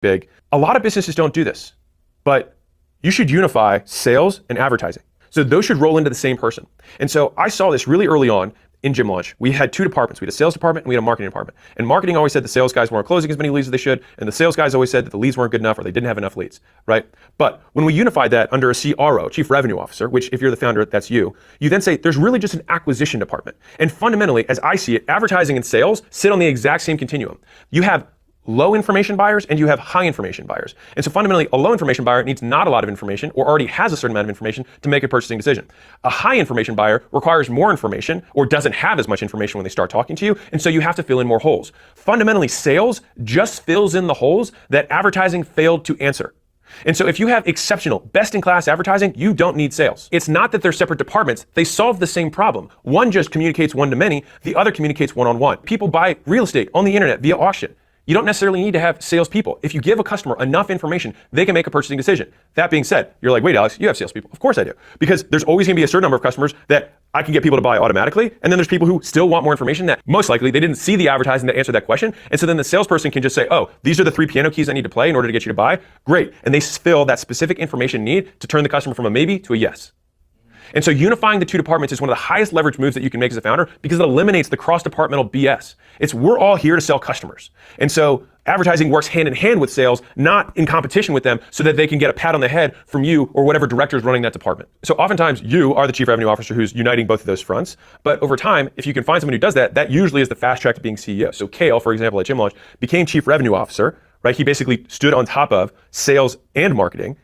big. A lot of businesses don't do this, but you should unify sales and advertising. So those should roll into the same person. And so I saw this really early on in Gym Launch. We had two departments. We had a sales department and we had a marketing department. And marketing always said the sales guys weren't closing as many leads as they should, and the sales guys always said that the leads weren't good enough or they didn't have enough leads, right? But when we unified that under a CRO, Chief Revenue Officer, which if you're the founder, that's you then say there's really just an acquisition department. And fundamentally, as I see it, advertising and sales sit on the exact same continuum. You have low information buyers and you have high information buyers. And so fundamentally, a low information buyer needs not a lot of information or already has a certain amount of information to make a purchasing decision. A high information buyer requires more information or doesn't have as much information when they start talking to you. And so you have to fill in more holes. Fundamentally, sales just fills in the holes that advertising failed to answer. And so if you have exceptional, best-in-class advertising, you don't need sales. It's not that they're separate departments. They solve the same problem. One just communicates one-to-many, the other communicates one-on-one. People buy real estate on the internet via auction. You don't necessarily need to have salespeople. If you give a customer enough information, they can make a purchasing decision. That being said, you're like, wait, Alex, you have salespeople. Of course I do. Because there's always going to be a certain number of customers that I can get people to buy automatically. And then there's people who still want more information that most likely they didn't see the advertising to answer that question. And so then the salesperson can just say, oh, these are the 3 piano keys I need to play in order to get you to buy. Great. And they fill that specific information need to turn the customer from a maybe to a yes. And so unifying the two departments is one of the highest leverage moves that you can make as a founder because it eliminates the cross-departmental BS. It's we're all here to sell customers. And so advertising works hand in hand with sales, not in competition with them so that they can get a pat on the head from you or whatever director is running that department. So oftentimes you are the chief revenue officer who's uniting both of those fronts. But over time, if you can find someone who does that, that usually is the fast track to being CEO. So Kale, for example, at Gym Launch, became chief revenue officer, right? He basically stood on top of sales and marketing.